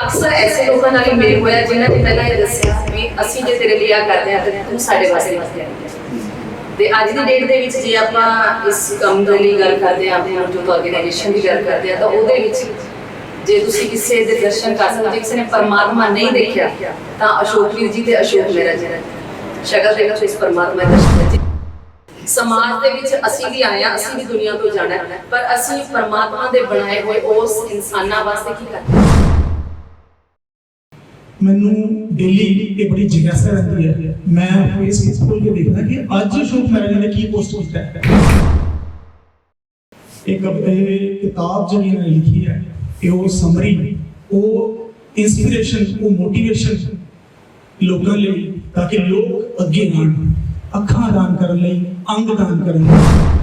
अक्सर ऐसे लोगों नाल ही मेल होया जिन्हां ने पहला ये दस्सिया भी ਅਸੀਂ ਜੇ ਤੇਰੇ ਲਈ ਆ ਕਰਦੇ ਆ ਤੇ ਤੂੰ ਸਾਡੇ ਵਾਸਤੇ ਵਾਸਤੇ ਤੇ ਅੱਜ ਦੀ ਡੇਟ ਦੇ ਵਿੱਚ ਜੇ ਆਪਾਂ ਇਸ ਕੰਮ ਦੇ ਲਈ ਗੱਲ ਕਰਦੇ ਆ ਆਪਣੇ ਜੋ ਆਰਗੇਨਾਈਜੇਸ਼ਨ ਦੀ ਗੱਲ ਕਰਦੇ ਆ ਤਾਂ ਉਹਦੇ ਵਿੱਚ ਜੇ ਤੁਸੀਂ ਕਿਸੇ ਦੇ ਦਰਸ਼ਨ ਕਰ ਸਕਦੇ ਕਿਸੇ ਨੇ ਪਰਮਾਤਮਾ ਨਹੀਂ ਦੇਖਿਆ ਤਾਂ ਅਸ਼ੋਕ ਵੀਰ ਜੀ ਤੇ ਅਸ਼ੋਕ ਮੇਰਾ ਜਿਹੜਾ ਸ਼ਕਲ ਦੇ ਵਿੱਚ ਇਸ ਪਰਮਾਤਮਾ ਦੇ ਦਰਸ਼ਨ समाज ਦੇ ਵਿੱਚ ਅਸੀਂ ਵੀ ਆਏ ਆ ਅਸੀਂ ਵੀ ਦੁਨੀਆ ਤੋਂ ਜਾਣਾ ਪਰ ਅਸੀਂ ਪਰਮਾਤਮਾ ਦੇ ਬਣਾਏ ਹੋਏ ਉਸ ਇਨਸਾਨਾਂ ਵਾਸਤੇ ਕੀ ਕਰਦੇ ਮੈਨੂੰ ਡੇਲੀ ਇਹ ਬੜੀ ਜਿਗਿਆਸਾ ਰਹਿੰਦੀ ਹੈ ਮੈਂ ਫੇਸਬੁੱਕ ਖੋਲ ਕੇ ਦੇਖਦਾ ਕਿ ਅੱਜ ਅਸ਼ੋਕ ਮਹਾਰਾਜ ਨੇ ਕੀ ਪੋਸਟ ਕੀਤਾ ਹੈ ਇੱਕ ਕਿਤਾਬ ਜਿਹੜੀ ਇਹਨੇ ਲਿਖੀ ਹੈ ਇਹ ਉਹ ਸਮਰੀ ਉਹ ਇਨਸਪੀਰੇਸ਼ਨ ਉਹ ਮੋਟੀਵੇਸ਼ਨ ਲੋਕਾਂ ਲਈ ਤਾਂ ਕਿ ਲੋਕ ਅੱਗੇ ਆਉਣ ਅੱਖਾਂ ਦਾਨ ਕਰਨ ਲਈ ਅੰਗ ਦਾਨ ਕਰਨ ਲਈ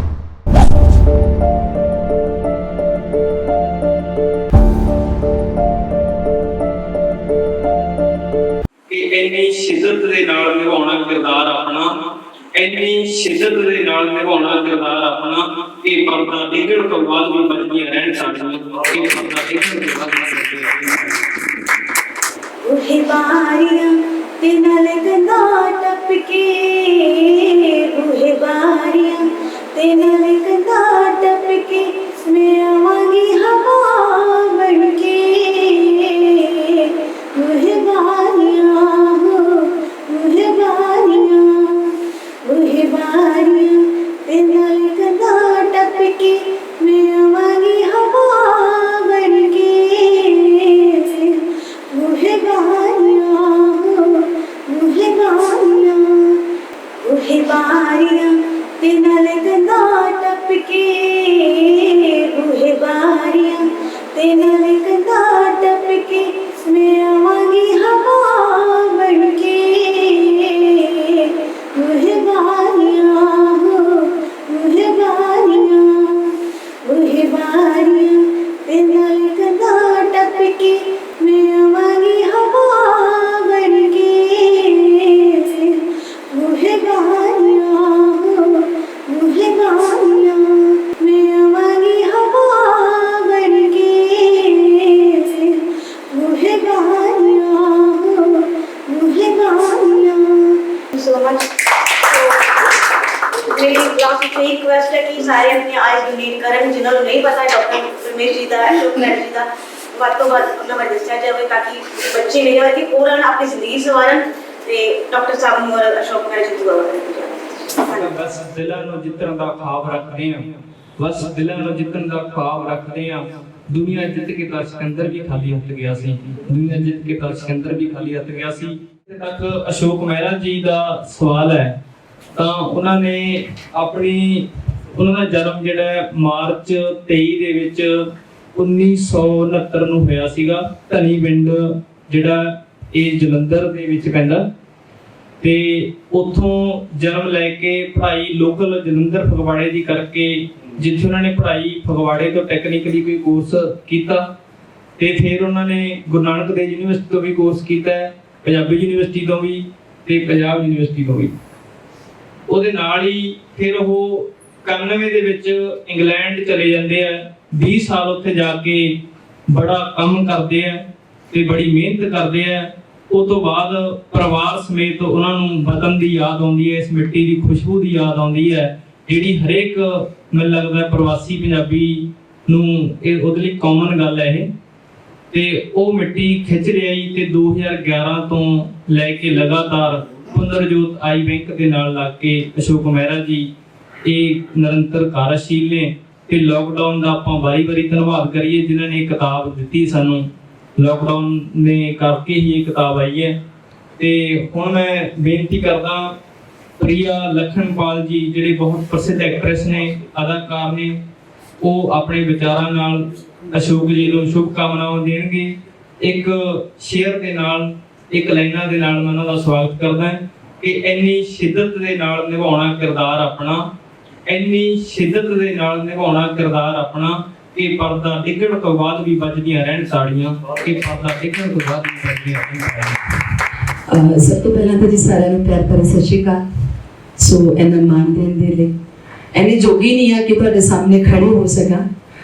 ਇੰਨੀ ਸ਼ਿੱਦਤ ਦੇ ਨਾਲ ਨਿਭਾਉਣਾ ਕਿਰਦਾਰ ਆਪਣਾ ਇੰਨੀ ਸ਼ਿੱਦਤ ਦੇ ਨਾਲ ਨਿਭਾਉਣਾ ਕਿਰਦਾਰ ਆਪਣਾ ਇਹ ਪਰਦਾ ਡਿੱਗਣ ਤੋਂ ਬਾਅਦ ਵੀ ਬਚਦੀਆਂ ਰਹਿਣ ਸਾਡੀਆਂ ਇਹ ਪਰਦਾ ਡਿੱਗਣ ਤੋਂ ਬਾਅਦ ਉਹੇ ਬਾਰੀਆਂ ਤੇ ਨਾਲ ਗੰਦਾ ਟਪਕੇ ਉਹੇ ਬਾਰੀਆਂ ਤੇ ਨਾਲ ਗੰਦਾ ਟਪਕੇ ਮੈਂ ਆਵਾਂਗੀ ਹਵਾ ਬਣ ਕੇ ਉਹੇ ਬਾਰੀਆਂ ਤੇ ਨਾਲ ਗੰਦਾ ਟਪਕੇ ਮੈਂ ਆਵਾਂਗੀ ਹਵਾ ਬਣ ਕੇ ਉਹੇ ਬਾਰੀਆਂ ਤੇ ਨਾਲ ਗੰਦਾ ਟਪਕੇ ਉਹੇ ਬਾਰੀਆਂ ਤੇ ਨਾਲ ਗੰਦਾ ਟਪਕੇ ਮੈਂ ਆਵਾਂਗੀ ਹਵਾ ਬਣ ਕੇ ਉਹੇ ਬਾਰੀਆਂ ਤੇ ਨਾਲ ਗੰਦਾ ਟਪਕੇ ਮੈਂ ਆਵਾਂਗੀ ਹਵਾ ਬਣ ਕੇ ਉਹੇ ਬਾਰੀਆਂ ਮੈਂ ਆਵਾਂਗੀ ਹਵਾ ਬਣ ਕੇ ਉਹੇ ਬਾਰੀਆਂ so much मेरी लास्ट में रिक्वेस्ट है कि सारे अपने आइज डोनेट करें जिन्होंने नहीं पता डॉक्टर रमेश जी का अशोक मैडम जी का ਵੱਧ ਤੋਂ ਵੱਧ ਉਹਨਾਂ ਬਾਰੇ ਦੱਸਿਆ ਜਾਵੇ ਤਾਂ ਕਿ ਬੱਚੇ ਮੇਰੇ ਵਰਗੇ ਪੂਰਨ ਆਪਣੀ ਜ਼ਿੰਦਗੀ ਸਵਾਰਨ ਤੇ ਡਾਕਟਰ ਸਾਹਿਬ ਨੂੰ ਅਸ਼ੋਕ ਮੈਡਮ ਜੀ ਦੁਆ ਕਰਨ ਬਸ ਦਿਲਾਂ ਨੂੰ ਜਿੱਤਣ ਦਾ ਖਾਬ ਰੱਖਦੇ ਆ ਬਸ ਦਿਲਾਂ ਨੂੰ ਜਿੱਤਣ ਦਾ ਖਾਬ ਰੱਖਦੇ ਆ ਦੁਨੀਆ ਜਿੱਤ ਕੇ ਤਾਂ ਸਿਕੰਦਰ ਵੀ ਖਾਲੀ ਹੱਥ ਗਿਆ ਸੀ ਦੁਨੀਆ ਜਿੱਤ ਕੇ ਤਾਂ ਸਿਕੰਦਰ ਵੀ ਖਾਲੀ ਹੱਥ ਗਿਆ ਸੀ ਤੱਕ ਅਸ਼ੋਕ ਮਹਿਰਾ ਜੀ ਦਾ ਸਵਾਲ ਹੈ ਤਾਂ ਉਹਨਾਂ ਦਾ ਜਨਮ ਜਿਹੜਾ ਮਾਰਚ 23 ਦੇ ਵਿੱਚ 1969 ਨੂੰ ਹੋਇਆ ਸੀਗਾ ਧਨੀ ਪਿੰਡ ਜਿਹੜਾ ਇਹ ਜਲੰਧਰ ਦੇ ਵਿੱਚ ਪੈਂਦਾ ਤੇ ਉੱਥੋਂ ਜਨਮ ਲੈ ਕੇ ਪੜ੍ਹਾਈ ਲੋਕਲ ਜਲੰਧਰ ਫਗਵਾੜੇ ਦੀ ਕਰਕੇ ਜਿੱਥੇ ਉਹਨਾਂ ਨੇ ਪੜ੍ਹਾਈ ਫਗਵਾੜੇ ਤੋਂ ਟੈਕਨੀਕਲੀ ਕੋਈ ਕੋਰਸ ਕੀਤਾ ਤੇ ਫਿਰ ਉਹਨਾਂ ਨੇ ਗੁਰੂ ਨਾਨਕ ਦੇਵ ਯੂਨੀਵਰਸਿਟੀ ਤੋਂ ਵੀ ਕੋਰਸ ਕੀਤਾ ਪੰਜਾਬੀ ਯੂਨੀਵਰਸਿਟੀ ਤੋਂ ਵੀ ਤੇ ਪੰਜਾਬ ਯੂਨੀਵਰਸਿਟੀ ਤੋਂ ਵੀ ਉਹਦੇ ਨਾਲ ਹੀ ਫਿਰ ਉਹ 91 ਦੇ ਵਿੱਚ ਇੰਗਲੈਂਡ ਚਲੇ ਜਾਂਦੇ ਆ 20 ਸਾਲ ਉੱਥੇ ਜਾ ਕੇ ਬੜਾ ਕੰਮ ਕਰਦੇ ਆ ਤੇ ਬੜੀ ਮਿਹਨਤ ਕਰਦੇ ਆ ਉਸ ਤੋਂ ਬਾਅਦ ਪਰਿਵਾਰ ਸਮੇਤ ਉਹਨਾਂ ਨੂੰ ਵਤਨ ਦੀ ਯਾਦ ਆਉਂਦੀ ਹੈ ਇਸ ਮਿੱਟੀ ਦੀ ਖੁਸ਼ਬੂ ਦੀ ਯਾਦ ਆਉਂਦੀ ਹੈ ਜਿਹੜੀ ਹਰੇਕ ਮੈਨੂੰ ਲੱਗਦਾ ਪ੍ਰਵਾਸੀ ਪੰਜਾਬੀ ਨੂੰ ਇਹ ਉਹਦੇ ਲਈ ਕਾਮਨ ਗੱਲ ਹੈ ਇਹ ਤੇ ਉਹ ਮਿੱਟੀ ਖਿੱਚ ਲਈ ਤੇ 2011 ਤੋਂ ਲੈ ਕੇ ਲਗਾਤਾਰ ਪੁਨਰਜੋਤ ਆਈ ਬੈਂਕ ਦੇ ਨਾਲ ਲੱਗ ਕੇ ਅਸ਼ੋਕ ਮਹਿਰਾ ਜੀ ਇਹ ਨਿਰੰਤਰ ਕਾਰਜਸ਼ੀਲ ਨੇ ਤੇ ਲੋਕਡਾਊਨ ਦਾ ਆਪਾਂ ਵਾਰੀ-ਵਾਰੀ ਧੰਨਵਾਦ ਕਰੀਏ ਜਿਨ੍ਹਾਂ ਨੇ ਕਿਤਾਬ ਦਿੱਤੀ ਸਾਨੂੰ ਲੋਕਡਾਊਨ ਨੇ ਕਰਕੇ ਹੀ ਇਹ ਕਿਤਾਬ ਆਈ ਹੈ ਤੇ ਹੁਣ ਮੈਂ ਬੇਨਤੀ ਕਰਦਾ ਪ੍ਰਿਆ ਲਖਨਪਾਲ ਜੀ ਜਿਹੜੇ ਬਹੁਤ ਪ੍ਰਸਿੱਧ ਐਕਟਰੈਸ ਨੇ ਅਦਾਕਾਰ ਨੇ ਉਹ ਆਪਣੇ ਵਿਚਾਰਾਂ ਨਾਲ ਅਸ਼ੋਕ ਜੀ ਨੂੰ ਸ਼ੁਭ ਕਾਮਨਾਵਾਂ ਦੇਣਗੇ ਇੱਕ ਸ਼ੇਅਰ ਦੇ ਨਾਲ ਇੱਕ ਲਾਈਨਾਂ ਦੇ ਨਾਲ ਮੈਂ ਉਹਨਾਂ ਦਾ ਸਵਾਗਤ ਕਰਦਾ ਕਿ ਇੰਨੀ ਸ਼ਿੱਦਤ ਦੇ ਨਾਲ ਨਿਭਾਉਣਾ ਕਿਰਦਾਰ ਆਪਣਾ ਇੰਨੀ ਸ਼ਿੱਦਤ ਦੇ ਨਾਲ ਨਿਭਾਉਣਾ ਕਿਰਦਾਰ ਆਪਣਾ ਕਿ ਪਰਦਾ ਡਿੱਗਣ ਤੋਂ ਬਾਅਦ ਵੀ ਵੱਜਦੀਆਂ ਰਹਿਣ ਸਾੜੀਆਂ ਕਿ ਪਰਦਾ ਡਿੱਗਣ ਤੋਂ ਬਾਅਦ ਵੀ ਵੱਜਦੀਆਂ ਰਹਿਣ ਸਾੜੀਆਂ ਸਭ ਤੋਂ ਪਹਿਲਾਂ ਤਾਂ ਜੀ ਸਾਰਿਆਂ ਨੂੰ ਪਿਆਰ ਭਰੀ ਸਤਿ ਸ਼੍ਰੀ ਅਕਾਲ ਸੋ ਇਹਨਾਂ ਮਾਨ ਦੇਣ ਦੇ ਲਈ ਐਨੀ ਜੋਗੀ ਨਹੀਂ ਆ ਕਿ ਤੁਹਾਡੇ ਸਾਹਮਣੇ ਖੜੇ ਹੋ ਸਕਾਂ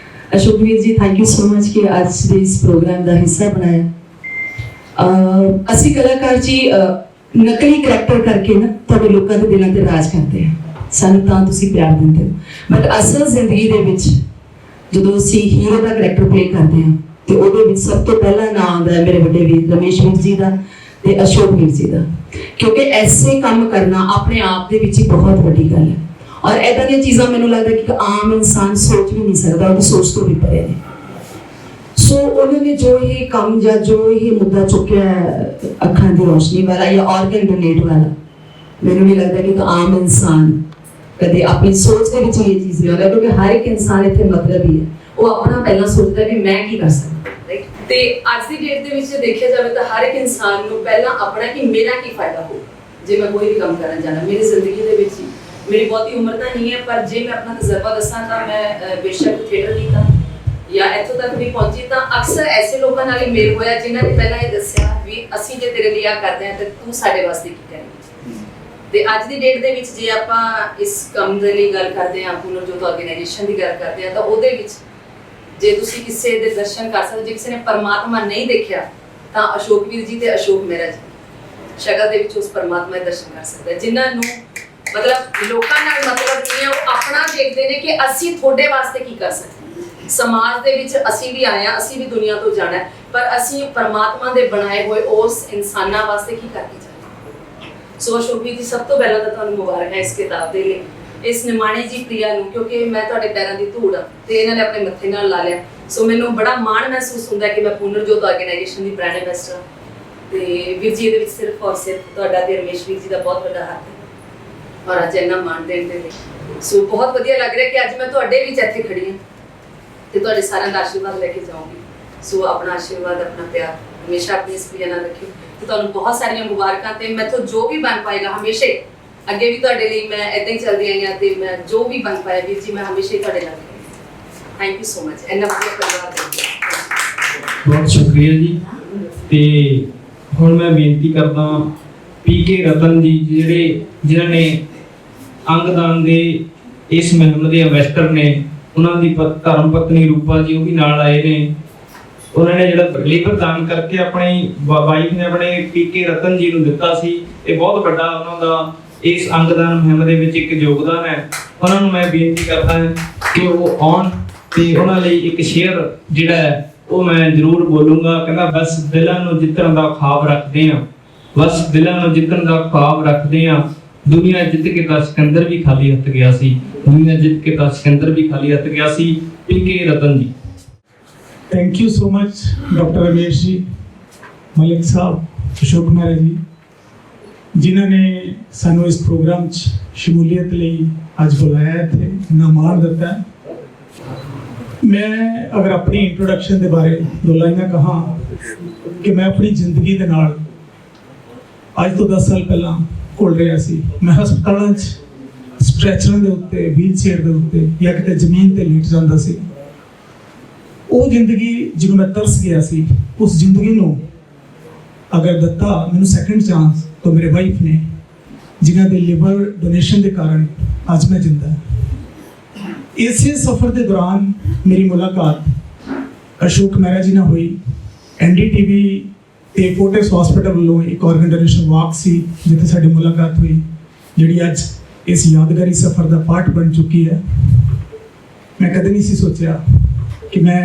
ਅਸ਼ੋਕ ਵੀਰ ਜੀ ਥੈਂਕ ਯੂ ਸੋ ਮਚ ਕਿ ਅੱਜ ਦੇ ਇਸ ਪ੍ਰੋਗਰਾਮ ਦਾ ਹਿੱਸਾ ਬਣਾਇਆ ਅਸੀਂ ਕਲਾਕਾਰ ਜੀ ਨਕਲੀ ਕਰੈਕਟਰ ਕਰਕੇ ਨਾ ਤੁਹਾਡੇ ਲੋਕਾਂ ਦੇ ਦਿਲਾਂ ਤੇ ਰਾਜ ਕਰਦੇ ਆ, ਸਾਨੂੰ ਤਾਂ ਤੁਸੀਂ ਪਿਆਰ ਦਿੰਦੇ ਹੋ। ਬਟ ਅਸਲ ਜ਼ਿੰਦਗੀ ਦੇ ਵਿੱਚ ਜਦੋਂ ਅਸੀਂ ਹੀਰੋ ਦਾ ਕਰੈਕਟਰ ਪਲੇ ਕਰਦੇ ਹਾਂ ਤੇ ਉਹਦੇ ਵਿੱਚ ਸਭ ਤੋਂ ਪਹਿਲਾਂ ਨਾਮ ਆਉਂਦਾ ਹੈ ਮੇਰੇ ਵੱਡੇ ਵੀਰ ਰਮੇਸ਼ ਵੀਰ ਜੀ ਦਾ ਤੇ ਅਸ਼ੋਕ ਵੀਰ ਜੀ ਦਾ, ਕਿਉਂਕਿ ਐਸੇ ਕੰਮ ਕਰਨਾ ਆਪਣੇ ਆਪ ਦੇ ਵਿੱਚ ਹੀ ਬਹੁਤ ਵੱਡੀ ਗੱਲ ਹੈ। ਔਰ ਇਦਾਂ ਦੀਆਂ ਚੀਜ਼ਾਂ ਮੈਨੂੰ ਲੱਗਦਾ ਕਿ ਇੱਕ ਆਮ ਇਨਸਾਨ ਸੋਚ ਵੀ ਨਹੀਂ ਸਕਦਾ, ਉਹਦੀ ਸੋਚ ਤੋਂ ਵੀ ਪਰੇ ਨੇ। ਸੋ ਉਹਨਾਂ ਨੇ ਜੋ ਇਹ ਕੰਮ ਜਾਂ ਜੋ ਇਹ ਮੁੱਦਾ ਚੁੱਕਿਆ ਅੱਖਾਂ ਦੀ ਰੋਸ਼ਨੀ ਵਾਲਾ ਜਾਂ ਆਰਗਨ ਡੋਨੇਟ ਵਾਲਾ, ਮੈਨੂੰ ਨਹੀਂ ਲੱਗਦਾ ਕਿ ਇੱਕ ਆਮ ਇਨਸਾਨ ਕਦੇ ਆਪਣੀ ਸੋਚ ਦੇ ਵਿੱਚ ਇਹ ਚੀਜ਼ ਲਿਆਉਂਦਾ, ਕਿਉਂਕਿ ਹਰ ਇੱਕ ਇਨਸਾਨ ਇੱਥੇ ਮਤਲਬ ਹੀ ਹੈ, ਉਹ ਆਪਣਾ ਪਹਿਲਾਂ ਸੋਚਦਾ ਵੀ ਮੈਂ ਕੀ ਕਰ ਸਕਦਾ, ਰਾਈਟ। ਤੇ ਅੱਜ ਦੀ ਡੇਟ ਦੇ ਵਿੱਚ ਦੇਖਿਆ ਜਾਵੇ ਤਾਂ ਹਰ ਇੱਕ ਇਨਸਾਨ ਨੂੰ ਪਹਿਲਾਂ ਆਪਣਾ ਕਿ ਮੇਰਾ ਕੀ ਫਾਇਦਾ ਹੋ, ਜੇ ਮੈਂ ਕੋਈ ਵੀ ਕੰਮ ਕਰਨ ਜਾਣਾ ਮੇਰੀ ਜ਼ਿੰਦਗੀ ਦੇ ਵਿੱਚ। ਮੇਰੀ ਬਹੁਤੀ ਉਮਰ ਤਾਂ ਨਹੀਂ ਹੈ, ਪਰ ਜੇ ਮੈਂ ਆਪਣਾ ਤਜਰਬਾ ਦੱਸਾਂ ਤਾਂ ਮੈਂ ਬੇਸ਼ੱਕ ਥੀਏਟਰ ਕੀਤਾ ਜਾਂ ਇੱਥੋਂ ਤੱਕ ਵੀ ਪਹੁੰਚੀ ਤਾਂ ਅਕਸਰ ਐਸੇ ਲੋਕਾਂ ਨਾਲ ਹੀ ਮੇਲ ਹੋਇਆ ਜਿਨ੍ਹਾਂ ਨੇ ਪਹਿਲਾਂ ਇਹ ਦੱਸਿਆ ਵੀ ਅਸੀਂ ਜੇ ਤੇਰੇ ਲਈ ਆ ਕਰਦੇ ਹਾਂ ਤੇ ਤੂੰ ਸਾਡੇ ਵਾਸਤੇ ਕੀ ਕਰੇਂਗੀ। ਤੇ ਅੱਜ ਦੀ ਡੇਟ ਦੇ ਵਿੱਚ ਜੇ ਆਪਾਂ ਇਸ ਕੰਮ ਦੇ ਲਈ ਗੱਲ ਕਰਦੇ ਹਾਂ, ਪੁਨਰ ਜੋਤ ਆਰਗੇਨਾਈਜੇਸ਼ਨ ਦੀ ਗੱਲ ਕਰਦੇ ਹਾਂ, ਤਾਂ ਉਹਦੇ ਵਿੱਚ ਜੇ ਤੁਸੀਂ ਕਿਸੇ ਦੇ ਦਰਸ਼ਨ ਕਰ ਸਕਦੇ, ਜੇ ਕਿਸੇ ਨੇ ਪਰਮਾਤਮਾ ਨਹੀਂ ਦੇਖਿਆ ਤਾਂ ਅਸ਼ੋਕ ਵੀਰ ਜੀ ਤੇ ਅਸ਼ੋਕ ਮਹਿਰਾ ਜੀ ਸ਼ਕਲ ਦੇ ਵਿੱਚ ਉਸ ਪਰਮਾਤਮਾ ਦੇ ਦਰਸ਼ਨ ਕਰ ਸਕਦਾ, ਜਿਨ੍ਹਾਂ ਨੂੰ ਮਤਲਬ ਲੋਕਾਂ ਨਾਲ ਮਤਲਬ ਨਹੀਂ ਹੈ, ਉਹ ਆਪਣਾ ਦੇਖਦੇ ਨੇ ਕਿ ਅਸੀਂ ਤੁਹਾਡੇ ਵਾਸਤੇ ਕੀ ਕਰ ਸਕਦੇ। ਸਮਾਜ ਦੇ ਵਿੱਚ ਅਸੀਂ ਵੀ ਆਏ ਹਾਂ, ਅਸੀਂ ਵੀ ਦੁਨੀਆ ਤੋਂ ਜਾਣਾ ਹੈ, ਪਰ ਅਸੀਂ ਪਰਮਾਤਮਾ ਦੇ ਬਣਾਏ ਹੋਏ ਉਸ ਇਨਸਾਨਾਂ ਵਾਸਤੇ ਕੀ ਕਰਕੇ ਜਾਣਾ। ਸੋ ਅਸ਼ੋਕ ਵੀਰ ਜੀ, ਸਭ ਤੋਂ ਪਹਿਲਾਂ ਤਾਂ ਤੁਹਾਨੂੰ ਮੁਬਾਰਕ ਹੈ ਇਸ ਕਿਤਾਬ ਦੇ ਲਈ, ਇਸ ਨਿਮਾਣੇ ਜੀ ਪ੍ਰਿਆ ਨੂੰ, ਕਿਉਂਕਿ ਮੈਂ ਤੁਹਾਡੇ ਪੈਰਾਂ ਦੀ ਧੂੜ ਆ ਤੇ ਇਹਨਾਂ ਨੇ ਆਪਣੇ ਮੱਥੇ ਨਾਲ ਲਾ ਲਿਆ। ਸੋ ਮੈਨੂੰ ਬੜਾ ਮਾਣ ਮਹਿਸੂਸ ਹੁੰਦਾ ਕਿ ਮੈਂ ਪੁਨਰ ਜੋਤ ਆਰਗੇਨਾਈਜੇਸ਼ਨ ਦੀ ਬ੍ਰਾਂਡ ਐਂਬੈਸਡਰ ਹਾਂ ਤੇ ਵੀਰ ਜੀ ਇਹਦੇ ਵਿੱਚ ਸਿਰਫ ਔਰ ਸਿਰਫ ਤੁਹਾਡਾ ਤੇ ਰਮੇਸ਼ ਵੀਰ ਜੀ ਦਾ ਬਹੁਤ ਵੱਡਾ ਹੱਥ ਹੈ ਔਰ ਅੱਜ ਇੰਨਾ ਮਾਣ ਦੇਣ ਦੇ ਲਈ। ਸੋ ਬਹੁਤ ਵਧੀਆ ਲੱਗ ਰਿਹਾ ਕਿ ਅੱਜ ਮੈਂ ਤੁਹਾਡੇ ਵਿੱਚ ਇੱਥੇ ਖੜੀ ਹਾਂ ਤੇ ਤੁਹਾਡੇ ਸਾਰਿਆਂ ਦਾ ਆਸ਼ੀਰਵਾਦ ਲੈ ਕੇ ਜਾਊਂਗੀ। ਸੋ ਆਪਣਾ ਆਸ਼ੀਰਵਾਦ, ਆਪਣਾ ਪਿਆਰ ਹਮੇਸ਼ਾ ਆਪਣੀ ਇਸ ਪ੍ਰਿਆ ਨਾਲ ਰੱਖਿਓ ਤੇ ਤੁਹਾਨੂੰ ਬਹੁਤ ਸਾਰੀਆਂ ਮੁਬਾਰਕਾਂ। ਤੇ ਮੈਥੋਂ ਜੋ ਵੀ ਬਣ ਪਾਏਗਾ ਹਮੇਸ਼ਾ ਹੀ ਅੱਗੇ ਵੀ ਤੁਹਾਡੇ ਲਈ ਮੈਂ ਇਦਾਂ ਹੀ ਚੱਲਦੀ ਆਈ ਹਾਂ ਤੇ ਮੈਂ ਜੋ ਵੀ ਬਣ ਪਾਇਆ ਵੀਰ ਜੀ ਮੈਂ ਹਮੇਸ਼ਾ ਹੀ ਤੁਹਾਡੇ ਨਾਲ ਹਾਂ। Thank you so much. ਇੰਨਾ ਵਧੀਆ ਪਰਿਵਾਰ ਦੇ ਬਹੁਤ ਸ਼ੁਕਰੀਆ ਜੀ। ਤੇ ਹੁਣ ਮੈਂ ਬੇਨਤੀ ਕਰਦਾ ਪੀਕੇ ਰਤਨ ਜੀ, ਜਿਨ੍ਹਾਂ ਨੇ ਅੰਗਦਾਨ ਦੇ ਇਸ ਮੁਹਿੰਮ ਦੇ ਇਨਵੈਸਟਰ ਨੇ, ਉਹਨਾਂ ਦੀ ਧਰਮ ਪਤਨੀ ਰੂਪਾ ਜੀ ਉਹ ਵੀ ਨਾਲ ਆਏ ਨੇ। ਉਹਨਾਂ ਨੇ ਜਿਹੜਾ ਲੀਵਰ ਦਾਨ ਕਰਕੇ ਆਪਣੀ ਵਾਈਫ ਨੇ ਆਪਣੇ ਪੀਕੇ ਰਤਨ ਜੀ ਨੂੰ ਦਿੱਤਾ ਸੀ, ਇਹ ਬਹੁਤ ਵੱਡਾ ਉਹਨਾਂ ਦਾ ਇਸ ਅੰਗਦਾਨ ਮੁਹਿੰਮ ਦੇ ਵਿੱਚ ਇੱਕ ਯੋਗਦਾਨ ਹੈ। ਉਹਨਾਂ ਨੂੰ ਮੈਂ ਬੇਨਤੀ ਕਰਦਾ ਹਾਂ ਕਿ ਉਹ ਆਉਣ ਤੇ ਉਹਨਾਂ ਲਈ ਇੱਕ ਸ਼ੇਅਰ ਜਿਹੜਾ ਹੈ ਉਹ ਮੈਂ ਜ਼ਰੂਰ ਬੋਲੂੰਗਾ। ਕਹਿੰਦਾ ਬਸ ਦਿਲਾਂ ਨੂੰ ਜਿੱਤਣ ਦਾ ਖ਼ਾਬ ਰੱਖਦੇ ਹਾਂ, ਬਸ ਦਿਲਾਂ ਨੂੰ ਜਿੱਤਣ ਦਾ ਖ਼ਾਬ ਰੱਖਦੇ ਹਾਂ, ਦੁਨੀਆ ਜਿੱਤ ਕੇ ਤਾਂ ਸਿਕੰਦਰ ਵੀ ਖਾਲੀ ਹੱਥ ਗਿਆ ਸੀ, ਦੁਨੀਆ ਜਿੱਤ ਕੇ ਤਾਂ ਸਿਕੰਦਰ ਵੀ ਖਾਲੀ ਹੱਥ ਗਿਆ ਸੀ। PK Ratan ji. Thank you so much doctor Ramesh ji, Malik साहब, अशोक मेहरा जी, जिन्होंने सानू इस प्रोग्राम शमूलीयत लिए अज बुलाया थे, इन्ना मान दिता है। मैं अगर अपनी इंट्रोडक्शन के बारे दो लाइनां कहा कि मैं अपनी जिंदगी के नाल अज तो 10 साल पहला घुल रहा सी। मैं हस्पतालों स्ट्रैचर के उत्ते, व्हील चेयर के उत्ते या किते जमीन ते लेट जाता सी। ਉਹ ਜ਼ਿੰਦਗੀ ਜਿਹਨੂੰ ਮੈਂ ਤਰਸ ਗਿਆ ਸੀ, ਉਸ ਜ਼ਿੰਦਗੀ ਨੂੰ ਅਗਰ ਦਿੱਤਾ ਮੈਨੂੰ ਸੈਕੰਡ ਚਾਂਸ ਤਾਂ ਮੇਰੇ ਵਾਈਫ ਨੇ, ਜਿਨ੍ਹਾਂ ਦੇ ਲਿਵਰ ਡੋਨੇਸ਼ਨ ਦੇ ਕਾਰਨ ਅੱਜ ਮੈਂ ਜਿੰਦਾ ਹਾਂ। ਇਸੇ ਸਫ਼ਰ ਦੇ ਦੌਰਾਨ ਮੇਰੀ ਮੁਲਾਕਾਤ ਅਸ਼ੋਕ ਮਹਿਰਾ ਜੀ ਨਾਲ ਹੋਈ। ਐਨਡੀਟੀਵੀ ਤੇ ਫੋਰਟਿਸ ਹਸਪੀਟਲ ਵੱਲੋਂ ਇੱਕ ਆਰਗਨ ਡੋਨੇਸ਼ਨ ਵਾਕ ਸੀ ਜਿੱਥੇ ਸਾਡੀ ਮੁਲਾਕਾਤ ਹੋਈ, ਜਿਹੜੀ ਅੱਜ ਇਸ ਯਾਦਗਾਰੀ ਸਫ਼ਰ ਦਾ ਪਾਰਟ ਬਣ ਚੁੱਕੀ ਹੈ। ਮੈਂ ਕਦੇ ਨਹੀਂ ਸੀ ਸੋਚਿਆ ਕਿ ਮੈਂ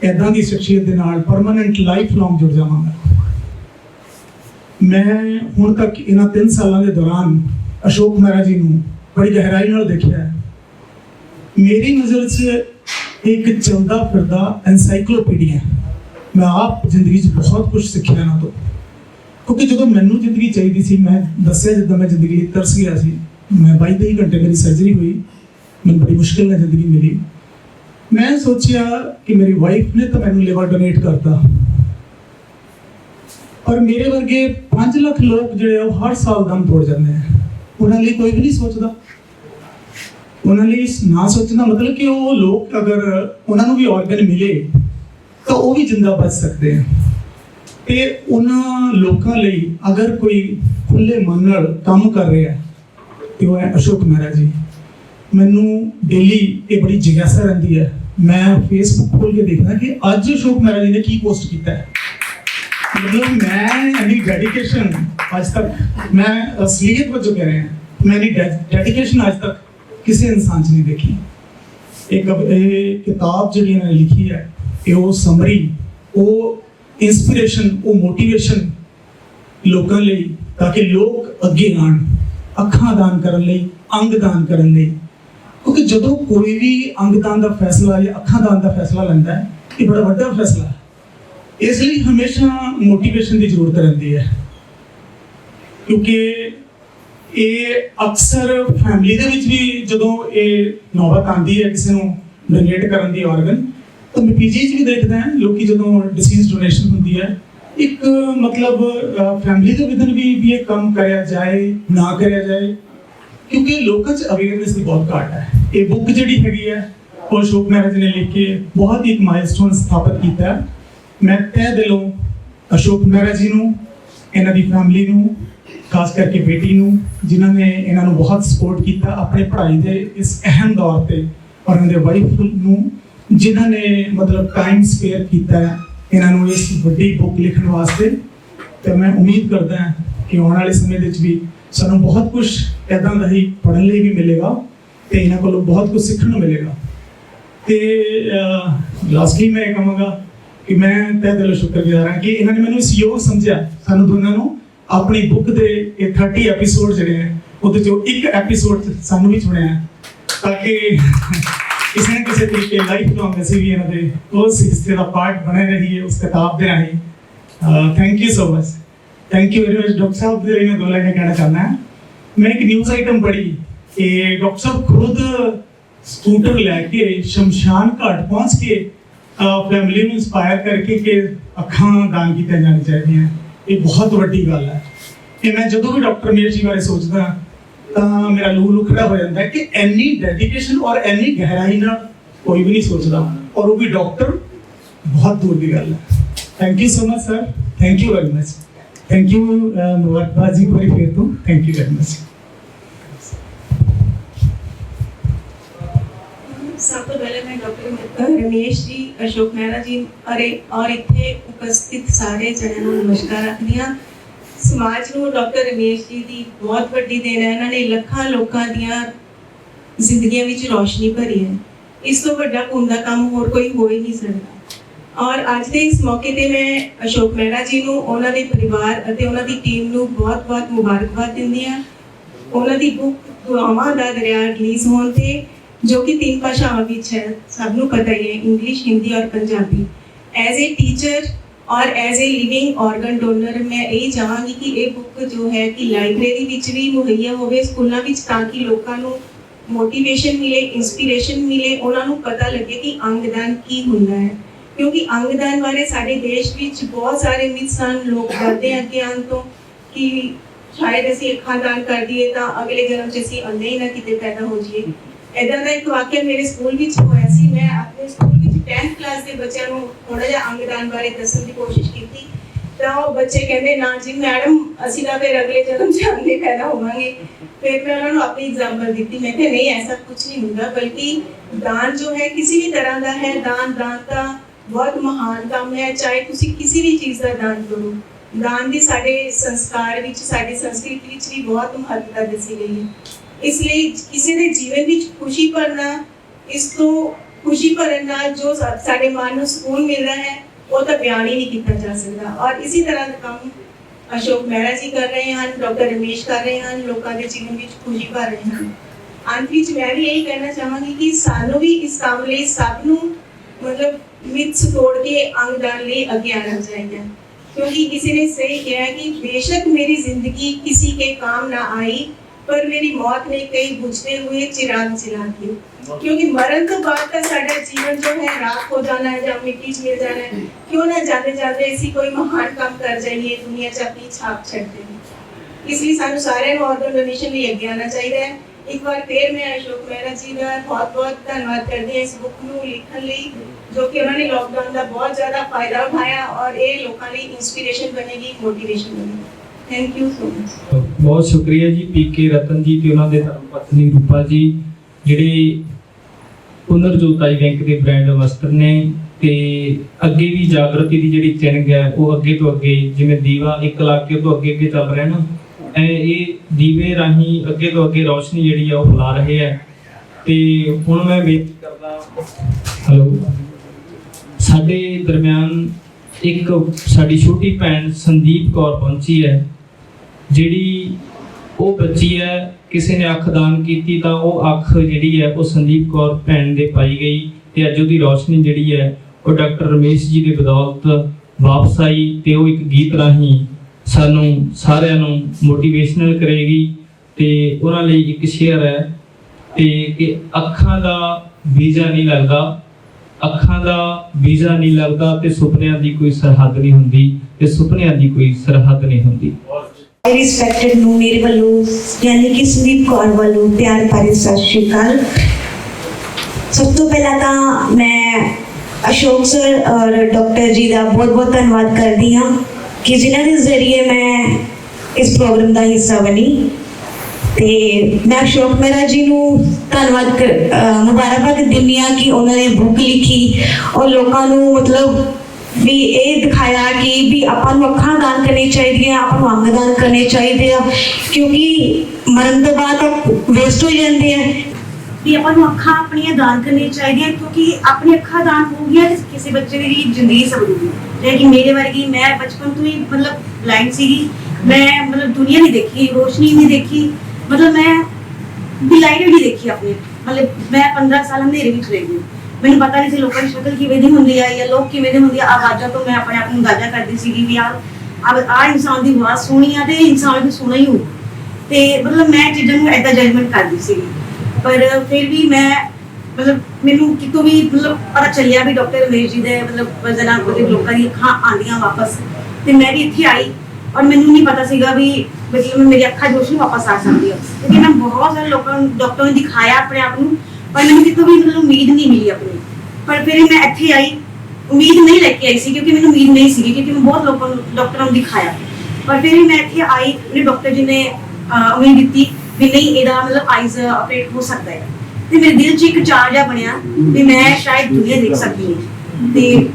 ਇੱਦਾਂ ਦੀ ਸ਼ਖਸੀਅਤ ਦੇ ਨਾਲ ਪਰਮਾਨੈਂਟ ਲਾਈਫ ਲੌਂਗ ਜੁੜ ਜਾਵਾਂਗਾ। ਮੈਂ ਹੁਣ ਤੱਕ ਇਹਨਾਂ 3 ਸਾਲਾਂ ਦੇ ਦੌਰਾਨ ਅਸ਼ੋਕ ਮਹਿਰਾ ਜੀ ਨੂੰ ਬੜੀ ਗਹਿਰਾਈ ਨਾਲ ਦੇਖਿਆ ਹੈ। ਮੇਰੀ ਨਜ਼ਰ 'ਚ ਇੱਕ ਚੱਲਦਾ ਫਿਰਦਾ ਐਨਸਾਈਕਲੋਪੀਡੀਆ। ਮੈਂ ਆਪ ਜ਼ਿੰਦਗੀ 'ਚ ਬਹੁਤ ਕੁਝ ਸਿੱਖਿਆ ਇਹਨਾਂ ਤੋਂ, ਕਿਉਂਕਿ ਜਦੋਂ ਮੈਨੂੰ ਜ਼ਿੰਦਗੀ ਚਾਹੀਦੀ ਸੀ, ਮੈਂ ਦੱਸਿਆ ਜਿੱਦਾਂ ਮੈਂ ਜ਼ਿੰਦਗੀ ਲਈ ਤਰਸ ਗਿਆ ਸੀ। ਮੈਂ 22-23 ਘੰਟੇ ਮੇਰੀ ਸਰਜਰੀ ਹੋਈ, ਮੈਨੂੰ ਬੜੀ ਮੁਸ਼ਕਿਲ ਨਾਲ ਜ਼ਿੰਦਗੀ ਮਿਲੀ। मैं सोचा कि मेरी वाइफ ने तो मैंने लिवर डोनेट करता और मेरे वर्गे 5 लाख लोग जो हर साल दम तोड़ जाते हैं, उन्होंने कोई भी नहीं सोचता। उन्होंने ना सोचना मतलब कि वो लोग अगर उन्होंने भी ऑर्गन मिले तो वो भी जिंदा बच सकते हैं। तो उन्होंने लोगों लिए अगर कोई खुले मन नाल काम कर रहा है तो वो है अशोक मेहरा जी। मैनू डेली ये बड़ी जिज्ञासा रहती है, मैं फेसबुक खोल के देखना कि अज अशोक मेहरा जी ने की पोस्ट किया है। मतलब मैं यानी डेडिकेशन आज तक मैं असलियत वजह कह रहे हैं मैंने डेडिकेशन आज तक किसी इंसान च नहीं देखी। एक किताब जी इन्होंने लिखी है वो समरी वो इंस्पिरेशन वो मोटिवेशन लोगों ਲਈ ताकि लोग अगे आन अखां दान करन ਲਈ अंग दान करन ਲਈ क्योंकि ਜਦੋਂ कोई भी अंग दान का फैसला या अखां दान का फैसला लेंदा है ये बड़ा वड्डा फैसला है। इसलिए हमेशा मोटिवेशन की जरूरत रहती है क्योंकि ये अक्सर फैमिली दे विच भी जदों ये नौबत आती है किसी को डोनेट करन दी ऑर्गन तो मैं पीजी च भी देखदा है लोग जदों डिसीज डोनेशन होंदी है एक मतलब फैमिली के विदन भी ये काम कराया जाए ना कराया जाए क्योंकि लोगों च अवेयरनेस की बहुत घाट है। ये बुक जिहड़ी हैगी है वो अशोक महराज ने लिख के बहुत ही एक माइलस्टोन स्थापित किया है। मैं तह दिलों अशोक महराज जी नूं इन्हां दी फैमिली नूं खास करके बेटी नूं जिन्होंने इन्हां नूं बहुत सपोर्ट किया अपने पढ़ाई के इस अहम दौर पर और उन्हां दे वाइफ नूं जिन्होंने मतलब टाइम स्पेयर किया इन्हां नूं इस वड्डी बुक लिखण वास्ते। तो मैं उम्मीद करदा हां कि आने वाले समय दे विच भी सानूं बहुत कुछ इदां दा ही पढ़न लई भी मिलेगा तो इन्हां कोलों बहुत कुछ सीखण नूं मिलेगा। तो लास्टली मैं कहांगा कि मैं तहे दिलों शुक्रगुजार हाँ कि इन्होंने मैंने इस योग समझा सानू दोनों को अपनी बुक के 30 एपीसोड जोड़े हैं वो जो एक एपीसोड सानू भी चुनिया ताकि किसी न किसी तरीके लाइफ लॉन्ग ऐसे भी इन्होंने उस हिस्से का पार्ट बने रहिए उस किताब के राही। Thank you so much thank you very much. Doctor साहब मैं 2 लाइनें कहना चाहना है। मैं एक न्यूज़ आइटम पढ़ी कि डॉक्टर साहब खुद स्कूटर लैके शमशान घाट पहुँच के फैमिली में इंस्पायर करके कि अखां दान की जानी चाहिए ये बहुत वड्डी गल है। कि मैं जो भी डॉक्टर मीर जी बारे सोचता तो मेरा लू लुखड़ा हो जाता है कि इन्नी डेडिकेशन और इन्नी गहराई ना कोई भी नहीं सोचता और वो भी डॉक्टर बहुत दूर की गल है। Thank you so much sir thank you very much thank you मुबारकबाद जी पूरी फिर तो थैंक यू वेरी मच। सब तो पहले मैं डॉक्टर रमेश जी अशोक मेहरा जी और इतने उपस्थित सारे जणियां नूं नमस्कार रखदी हां। समाज नूं डॉक्टर रमेश जी दी बहुत वड्डी देन है। इन्हां ने लखां लोकां दीयां जिंदगियां विच रोशनी भरी है। इस तो वड्डा पुण्य दा काम होर कोई हो ही नहीं सकदा। और अज दे इस मौके ते मैं अशोक मेहरा जी नूं उन्हां दे परिवार अते उन्हां दी टीम नूं बहुत बहुत मुबारकबाद दिंदी हां। उन्हां दी बुक दुआवां दा दरिया रिलीज़ होण ते जो कि 3 भाषावां विच है सबनों पता ही है इंग्लिश हिंदी और पंजाबी। एज ए टीचर और as a living organ donor मैं यही चाहांगी कि ये बुक जो है कि लाइब्रेरी विच भी मुहैया होवे स्कूलों विच ताकि लोगों को मोटिवेशन मिले इंस्पिरेशन मिले उन्हां नूं पता लगे कि अंगदान की हुंदा है क्योंकि अंगदान बारे साडे देश विच बहुत सारे मिथ्स हैं। लोग डरदे अगे आउण तो कि शायद असीं अखां दान कर दईए तां अगले जन्म च असीं अंधे ही ना किते पैदा हो जाइए। इदां दा एक वाक्य मेरे स्कूल विच होया सी। मैं अपने स्कूल विच 10th क्लास के बच्चों को थोड़ा जिहा अंगदान बारे दस्सण दी कोशिश की तो बच्चे कहते ना जी मैडम असीं तां फिर अगले जन्म च अंधे पैदा होवांगे। फिर मैं उन्होंने अपनी एग्जाम्पल दी मैं कहा नहीं ऐसा कुछ नहीं होता बल्कि दान जो है किसी भी तरह का है दान का बहुत महान काम है। चाहे तुसी किसी भी चीज़ का दान करो दान की साडे संस्कार विच साडी संस्कृति विच भी बहुत महत्वता दसी गई है। इसलिए किसी के जीवन में खुशी भरना इस तो खुशी भरन नाल जो साडे मन नूं सुकून मिल रहा है वो तो बयान ही नहीं किया जा सकता। और इसी तरह का काम अशोक मेहरा जी कर रहे हैं डॉक्टर रमेश कर रहे हैं लोगों के जीवन में खुशी भर रहे हैं। अंत विच मैं भी यही कहना चाहांगी कि सानू भी इस काम लई सब नूं मतलब मिथ्स तोड़ के अंगदान लई अगे आना चाहिए क्योंकि किसी ने सही कहा कि बेशक मेरी जिंदगी किसी के काम ना आई पर मेरी मौत ने कई बुझते हुए चिराग जला दिए क्योंकि मरण तो बाद का साडा जीवन जो है राख हो जाना है या मिट्टी च मिल जाना है। क्यों ना जाते जाते ऐसी कोई महान काम कर जाइए दुनिया च अपनी छाप छड्डते हैं। इसलिए सानू सारे ऑर्गन डोनेशन लिए अगे आना चाहिए। एक बार फिर मैं अशोक मेहरा जी का बहुत बहुत धन्यवाद करती हूँ इस बुक नूं लिखण लई जो कि उन्होंने लॉकडाउन का बहुत ज़्यादा फायदा उठाया और ये लोगों लई इंस्पिरेशन बनेगी मोटिवेशन बनेगी। Thank you so much. बहुत शुक्रिया जी पीके रतन जी ते उन्हां दे धर्म पत्नी रूपा जी जिहड़े पुनर्जोताई बैंक के ब्रांड एंबेसडर ने ਤੇ ਅੱਗੇ ਵੀ ਜਾਗਰਤੀ ਦੀ ਜਿਹੜੀ ਚਿੰਗ ਹੈ ਉਹ ਅੱਗੇ ਤੋਂ ਅੱਗੇ, ਜਿਵੇਂ ਦੀਵਾ ਇੱਕ ਇਲਾਕੇ ਤੋਂ ਅੱਗੇ ਅੱਗੇ ਚੱਲ ਰਿਹਾ ਨਾ, ਇਹ ਦੀਵੇ ਰਾਹੀਂ ਅੱਗੇ ਤੋਂ ਅੱਗੇ ਰੌਸ਼ਨੀ ਜਿਹੜੀ ਆ ਉਹ ਫੈਲਾ ਰਹੇ ਹੈ। ਤੇ ਹੁਣ ਮੈਂ ਬੇਨਤੀ ਕਰਦਾ, ਹੈਲੋ, ਸਾਡੇ ਦਰਮਿਆਨ ਇੱਕ ਸਾਡੀ ਛੋਟੀ ਭੈਣ ਸੰਦੀਪ ਕੌਰ ਪਹੁੰਚੀ ਹੈ, ਜਿਹੜੀ ਉਹ ਬੱਚੀ ਹੈ, ਕਿਸੇ ਨੇ ਅੱਖ ਦਾਨ ਕੀਤੀ ਤਾਂ ਉਹ ਅੱਖ ਜਿਹੜੀ ਹੈ ਉਹ ਸੰਦੀਪ ਕੌਰ ਭੈਣ ਦੇ ਪਾਈ ਗਈ ਤੇ ਅੱਜ ਉਹਦੀ ਰੌਸ਼ਨੀ ਜਿਹੜੀ ਹੈ ਉਹ ਡਾਕਟਰ ਰਮੇਸ਼ ਜੀ ਦੀ ਬਦੌਲਤ ਵਾਪਸ ਆਈ ਤੇ ਉਹ ਇੱਕ ਗੀਤ ਰਾਹੀਂ ਸਾਨੂੰ ਸਾਰਿਆਂ ਨੂੰ ਮੋਟੀਵੇਸ਼ਨਲ ਕਰੇਗੀ। ਤੇ ਉਹਨਾਂ ਲਈ ਇੱਕ ਸ਼ੇਅਰ ਹੈ ਤੇ ਕਿ ਅੱਖਾਂ ਦਾ ਵੀਜ਼ਾ ਨਹੀਂ ਲੱਗਦਾ, ਅੱਖਾਂ ਦਾ ਵੀਜ਼ਾ ਨਹੀਂ ਲੱਗਦਾ ਤੇ ਸੁਪਨਿਆਂ ਦੀ ਕੋਈ ਸਰਹੱਦ ਨਹੀਂ ਹੁੰਦੀ, ਤੇ ਸੁਪਨਿਆਂ ਦੀ ਕੋਈ ਸਰਹੱਦ ਨਹੀਂ ਹੁੰਦੀ। ਰਿਸਪੈਕਟਡ ਨੂੰ ਮੇਰੇ ਵੱਲੋਂ ਯਾਨੀ ਕਿ ਸੰਦੀਪ ਕੌਰ ਵੱਲੋਂ ਪਿਆਰ ਭਰੀ ਸਤਿ ਸ਼੍ਰੀ ਅਕਾਲ। ਸਭ ਤੋਂ ਪਹਿਲਾਂ ਤਾਂ ਮੈਂ ਅਸ਼ੋਕ ਸਰ ਔਰ ਡਾਕਟਰ ਜੀ ਦਾ ਬਹੁਤ-ਬਹੁਤ ਧੰਨਵਾਦ ਕਰਦੀ ਹਾਂ ਕਿ ਜਿਨ੍ਹਾਂ ਦੇ ਜ਼ਰੀਏ ਮੈਂ ਇਸ ਪ੍ਰੋਗਰਾਮ ਦਾ ਹਿੱਸਾ ਬਣੀ। ਤੇ ਮੈਂ ਅਸ਼ੋਕ ਮਹਿਰਾ ਜੀ ਨੂੰ ਧੰਨਵਾਦ ਮੁਬਾਰਕਬਾਦ ਦਿੰਦੀ ਹਾਂ ਕਿ ਉਹਨਾਂ ਨੇ ਬੁੱਕ ਲਿਖੀ ਔਰ ਲੋਕਾਂ ਨੂੰ ਮਤਲਬ ਵੀ ਇਹ ਦਿਖਾਇਆ ਕਿ ਵੀ ਆਪਾਂ ਨੂੰ ਅੱਖਾਂ ਦਾਨ ਕਰਨੀ ਚਾਹੀਦੀਆਂ, ਆਪਾਂ ਨੂੰ ਅੰਗ ਦਾਨ ਕਰਨੇ ਚਾਹੀਦੇ ਆ, ਕਿਉਂਕਿ ਮਰਨ ਤੋਂ ਬਾਅਦ ਵੇਸਟ ਹੋ ਜਾਂਦੇ ਆ। ਵੀ ਆਪਾਂ ਨੂੰ ਅੱਖਾਂ ਆਪਣੀਆਂ ਦਾਨ ਕਰਨੀਆਂ ਚਾਹੀਦੀਆਂ, ਕਿਉਂਕਿ ਆਪਣੀ ਅੱਖਾਂ ਦਾਨ ਹੋ ਗਈਆਂ ਤੇ ਕਿਸੇ ਬੱਚੇ ਦੀ ਜ਼ਿੰਦਗੀ ਸਵਰੂਗੀ। ਜਿਵੇਂ ਕਿ ਮੇਰੇ ਵਰਗੀ, ਮੈਂ ਬਚਪਨ ਤੋਂ ਹੀ ਮਤਲਬ ਬਲਾਈਂਡ ਸੀਗੀ, ਮੈਂ ਮਤਲਬ ਦੁਨੀਆ ਨਹੀਂ ਦੇਖੀ, ਰੋਸ਼ਨੀ ਨਹੀਂ ਦੇਖੀ, ਮਤਲਬ ਮੈਂ ਵੀ ਲਾਈਟ ਵੀ ਨਹੀਂ ਦੇਖੀ ਆਪਣੀ। ਮਤਲਬ ਮੈਂ 15 ਸਾਲ ਹਨੇਰੇ ਵਿੱਚ ਰਹਿ ਗਈ, ਮੈਨੂੰ ਪਤਾ ਨਹੀਂ ਸੀ ਲੋਕਾਂ ਦੀ ਸ਼ਕਲ ਕਿਵੇਂ ਦੀ ਹੁੰਦੀ ਆ ਜਾਂ ਲੋਕ ਕਿਵੇਂ ਦੇ ਹੁੰਦੇ ਆ। ਆਵਾਜ਼ਾਂ ਤੋਂ ਮੈਂ ਆਪਣੇ ਆਪ ਨੂੰ ਅੰਦਾਜ਼ਾ ਕਰਦੀ ਸੀਗੀ ਵੀ ਆ ਇਨਸਾਨ ਦੀ ਆਵਾਜ਼ ਸੁਣੀ ਆ ਤੇ ਇਨਸਾਨ ਦੀ ਸੁਣਾ ਹੀ ਹੋਊ, ਤੇ ਮਤਲਬ ਮੈਂ ਚੀਜ਼ਾਂ ਨੂੰ ਏਦਾਂ ਜਜਮੈਂਟ ਕਰਦੀ ਸੀਗੀ। ਪਰ ਫਿਰ ਵੀ ਮੈਂ ਮਤਲਬ ਮੈਨੂੰ ਕਿਤੋਂ ਵੀ ਮਤਲਬ ਪਤਾ ਚੱਲਿਆ ਵੀ ਡਾਕਟਰ ਰਮੇਸ਼ ਜੀ ਦੇ ਮਤਲਬ ਵਜ੍ਹਾ ਉਹਦੇ ਲੋਕਾਂ ਦੀ ਅੱਖਾਂ ਆਉਂਦੀਆਂ ਵਾਪਸ, ਤੇ ਮੈਂ ਵੀ ਇੱਥੇ ਆਈ ਔਰ ਮੈਨੂੰ ਨਹੀਂ ਪਤਾ ਸੀਗਾ ਵੀ ਮਤਲਬ ਮੇਰੀ ਅੱਖਾਂ ਦੀ ਰੋਸ਼ਨੀ ਵਾਪਸ ਆ ਸਕਦੀ ਹੈ, ਕਿਉਂਕਿ ਮੈਂ ਬਹੁਤ ਸਾਰੇ ਲੋਕਾਂ ਨੂੰ ਡਾਕਟਰਾਂ ਨੂੰ ਦਿਖਾਇਆ ਆਪਣੇ ਆਪ ਨੂੰ, ਪਰ ਮੈਨੂੰ ਕਿਤੋਂ ਵੀ ਮਤਲਬ ਉਮੀਦ ਨਹੀਂ ਮਿਲੀ ਆਪਣੀ। ਪਰ ਫਿਰ ਮੈਂ ਇੱਥੇ ਆਈ, ਉਮੀਦ ਨਹੀਂ ਲੈ ਕੇ ਆਈ ਸੀ ਕਿਉਂਕਿ ਮੈਨੂੰ ਉਮੀਦ ਨਹੀਂ ਸੀਗੀ, ਕਿਉਂਕਿ ਮੈਂ ਬਹੁਤ ਲੋਕਾਂ ਨੂੰ ਡਾਕਟਰਾਂ ਨੂੰ ਦਿਖਾਇਆ। ਪਰ ਫਿਰ ਮੈਂ ਇੱਥੇ ਆਈ, ਮੇਰੇ ਡਾਕਟਰ ਜੀ ਨੇ ਉਮੀਦ ਦਿੱਤੀ ਵੀ ਨਹੀਂ ਇਹਦਾ ਮਤਲਬ ਆਈਜ਼ ਆਪਰੇਟ ਹੋ ਸਕਦਾ ਹੈ, ਤੇ ਮੇਰੇ ਦਿਲ 'ਚ ਇੱਕ ਚਾਅ ਜਿਹਾ ਬਣਿਆ ਵੀ ਮੈਂ ਸ਼ਾਇਦ ਦੁਨੀਆ ਦੇਖ ਸਕਦੀ ਹਾਂ। ਤੇ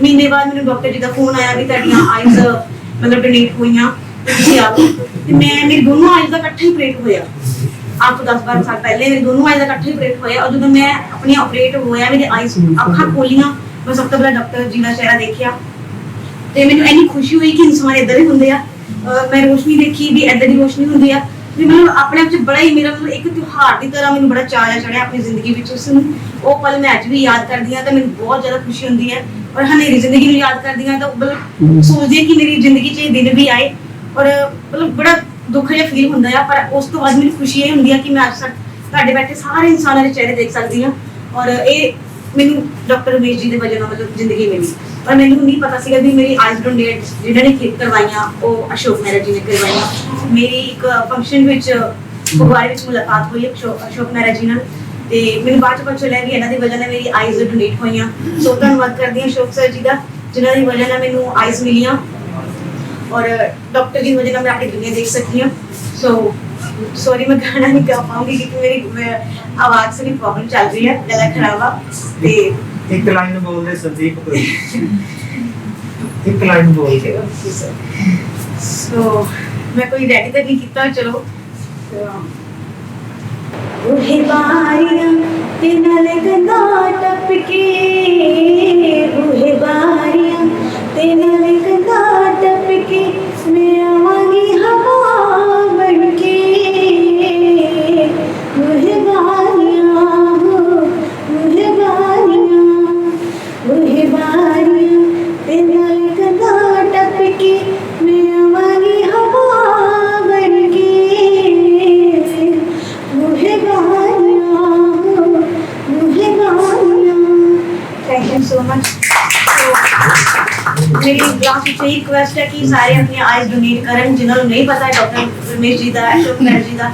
ਮਹੀਨੇ ਬਾਅਦ ਮੈਨੂੰ ਡਾਕਟਰ ਜੀ ਦਾ ਫੋਨ ਆਇਆ ਵੀ ਤੁਹਾਡੀਆਂ ਆਈਜ਼ ਮਤਲਬ ਡੋਨੇਟ ਹੋਈਆਂ ਤੇ ਤੁਸੀਂ ਆਓ। ਤੇ ਮੇਰੀ ਦੋਨੋਂ ਆਈਜ਼ ਦਾ ਇਕੱਠਾ ਹੀ ਆਪਰੇਟ ਹੋਇਆ। ਅੱਜ ਤੋਂ 10-12 ਸਾਲ ਪਹਿਲੇ ਮੇਰੀ ਦੋਨੋਂ ਆਈਜ਼ ਦਾ ਇਕੱਠਾ ਹੀ ਆਪਰੇਟ ਹੋਇਆ, ਔਰ ਜਦੋਂ ਮੈਂ ਆਪਣੀਆਂ ਆਪਰੇਟ ਹੋਇਆ, ਮੇਰੇ ਆਈਜ਼ ਅੱਖਾਂ ਖੋਲੀਆਂ, ਮੈਂ ਸਭ ਤੋਂ ਪਹਿਲਾਂ ਡਾਕਟਰ ਜੀ ਦਾ ਚਿਹਰਾ ਦੇਖਿਆ ਤੇ ਮੈਨੂੰ ਇੰਨੀ ਖੁਸ਼ੀ ਹੋਈ ਕਿ ਇਨਸਾਨ ਏਦਾਂ ਹੀ ਹੁੰਦੇ ਆ। ਮੈਂ ਰੋਸ਼ਨੀ ਦੇਖੀ ਵੀ ਏਦਾਂ ਦੀ ਰੋਸ਼ਨੀ ਹੁੰਦੀ ਆ, ਵੀ ਮਤਲਬ ਆਪਣੇ ਆਪ 'ਚ ਬੜਾ ਹੀ ਮੇਰਾ ਮਤਲਬ ਇੱਕ ਤਿਉਹਾਰ ਦੀ ਤਰ੍ਹਾਂ ਮੈਨੂੰ ਬੜਾ ਚਾਅ ਚੜਿਆ ਆਪਣੀ ਜ਼ਿੰਦਗੀ ਵਿੱਚ। ਉਸ ਨੂੰ ਉਹ ਪਲ ਮੈਂ ਅੱਜ ਵੀ ਯਾਦ ਕਰਦੀ ਹਾਂ ਤਾਂ ਮੈਨੂੰ ਬਹੁਤ ਜ਼ਿਆਦਾ ਖੁਸ਼ੀ ਹੁੰਦੀ ਹੈ। ਔਰ ਹਨੇਰੀ ਜ਼ਿੰਦਗੀ ਨੂੰ ਯਾਦ ਕਰਦੀ ਹਾਂ ਤਾਂ ਮਤਲਬ ਸੋਚਦੀ ਹਾਂ ਕਿ ਮੇਰੀ ਜ਼ਿੰਦਗੀ 'ਚ ਇਹ ਦਿਨ ਵੀ ਆਏ, ਔਰ ਮਤਲਬ ਬੜਾ ਦੁੱਖ ਜਿਹਾ ਫੀਲ ਹੁੰਦਾ ਆ। ਪਰ ਉਸ ਤੋਂ ਬਾਅਦ ਮੈਨੂੰ ਖੁਸ਼ੀ ਇਹ ਹੁੰਦੀ ਆ ਕਿ ਮੈਂ ਅੱਜ ਤੁਹਾਡੇ ਬੈਠੇ ਸਾਰੇ ਇਨਸਾਨਾਂ ਦੇ ਚਿਹਰੇ ਦੇਖ ਸਕਦੀ ਹਾਂ, ਔਰ ਇਹ ਮੈਨੂੰ ਡਾਕਟਰ ਰਮੇਸ਼ ਜੀ ਦੇ ਵਜ੍ਹਾ ਨਾਲ ਮਤਲਬ ਜ਼ਿੰਦਗੀ ਮਿਲੀ। ਪਰ ਮੈਨੂੰ ਨਹੀਂ ਪਤਾ ਸੀਗਾ ਵੀ ਮੇਰੀ ਆਈਜ਼ ਡੋਨੇਟ ਜਿਹਨਾਂ ਨੇ ਕਰਵਾਈਆਂ ਉਹ ਅਸ਼ੋਕ ਮਹਿਰਾ ਜੀ ਨੇ ਕਰਵਾਈਆਂ। ਮੇਰੀ ਇੱਕ ਫੰਕਸ਼ਨ ਵਿੱਚ ਫਗਵਾੜੇ ਵਿੱਚ ਮੁਲਾਕਾਤ ਹੋਈ ਅਸ਼ੋਕ ਮਹਿਰਾ ਜੀ ਨਾਲ, ਤੇ ਮੈਨੂੰ ਬਾਅਦ 'ਚ ਪਤਾ ਚੱਲਿਆ ਕਿ ਇਹਨਾਂ ਦੀ ਵਜ੍ਹਾ ਨਾਲ ਮੇਰੀ ਆਈਜ਼ ਡੋਨੇਟ ਹੋਈਆਂ। ਸੋ ਧੰਨਵਾਦ ਕਰਦੀ ਹਾਂ ਅਸ਼ੋਕ ਸਰ ਜੀ ਦਾ, ਜਿਨ੍ਹਾਂ ਦੀ ਵਜ੍ਹਾ ਨਾਲ ਮੈਨੂੰ ਆਈਜ਼ ਮਿਲੀਆਂ, ਔਰ ਡਾਕਟਰ ਜੀ ਦੀ ਵਜ੍ਹਾ ਨਾਲ ਮੈਂ ਆਪਣੀ ਦੁਨੀਆ ਦੇਖ ਸਕਦੀ ਹਾਂ। ਸੋ ਸੌਰੀ ਮੈਂ ਗਾਣਾ ਨਹੀਂ ਗਾ ਪਾਉਂਗੀ ਕਿਉਂਕਿ ਮੇਰੀ ਆਵਾਜ਼ ਸੇ ਪ੍ਰੋਬਲਮ ਚੱਲ ਰਹੀ ਹੈ, ਗਲਾ ਖਰਾਬ ਆ। ਤੇ ਇੱਕ ਲਾਈਨ ਬੋਲਦੇ ਸੰਦੀਪ ਕੋਈ ਇੱਕ ਲਾਈਨ ਬੋਲ ਕੇ। ਸੋ ਮੈਂ ਕੋਈ ਰੈਡੀ ਤਾਂ ਨਹੀਂ ਕੀਤਾ, ਚਲੋ ਉਹ ਬਾਰੀਆਂ ਤੇ ਨਾਲ ਗੰਦਾ ਟੱਪ ਕੇ, ਉਹ ਬਾਰੀਆਂ ਤੇ ਨਾਲ ਗੰਦਾ ਟੱਪ ਕੇ ਮੈਂ ਆਵਾਂਗੀ ਹਵਾ ਬਣ ਕੇ। ਉਹ ਬਾਰੀਆਂ ਤੇ ਨਾਲ ਗੰਦਾ ਟੱਪ ਕੇ ਮੈਂ ਆਵਾਂਗੀ ਹਵਾ ਬਣ ਕੇ। Thank you so much. मेरी लास्ट से रिक्वेस्ट है कि सारे अपनी आईज डोनेट करें, जिन्होंने नहीं पता है डॉक्टर रमेश जी का, अशोक मਹਿਰਾ जी का,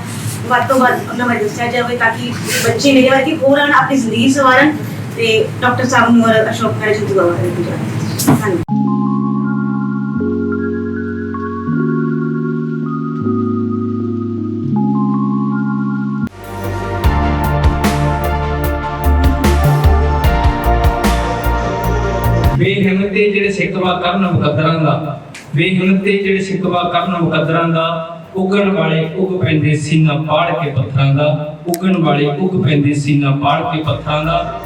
ਵੱਧ ਤੋਂ ਵੱਧ ਉਹਨਾਂ ਬਾਰੇ ਦੱਸਿਆ ਜਾਵੇ ਤਾਂ ਕਿ ਬੱਚੇ ਮੇਰੇ ਵਰਗੇ ਹੋਰ ਆਣ ਆਪਣੀ ਜ਼ਿੰਦਗੀ ਸਵਾਰਨ ਤੇ ਡਾਕਟਰ ਸਾਹਿਬ ਨੂੰ ਔਰ ਅਸ਼ੋਕ ਮਹਿਰਾ ਜੀ ਦੀ ਦੁਆ ਕਰੇ। ਧੰਨਵਾਦ। ਬੇਹਿੰਮਤੇ ਜਿਹੜੇ ਸਿਕਵਾ ਕਰਨ ਮੁਕੱਦਰਾਂ ਦਾ, ਬੇਹਿੰਮਤੇ ਜਿਹੜੇ ਸਿਕਵਾ ਕਰਨ ਮੁਕੱਦਰਾਂ ਦਾ, ਉੱਗਣ ਵਾਲੇ ਉੱਗ ਪੈਂਦੇ ਸੀਨਾ ਪਾੜ ਕੇ ਪੱਥਰਾਂ ਦਾ, ਉੱਗਣ ਵਾਲੇ ਉੱਗ ਪੈਂਦੇ ਸੀਨਾ ਪਾੜ ਕੇ ਪੱਥਰਾਂ ਦਾ।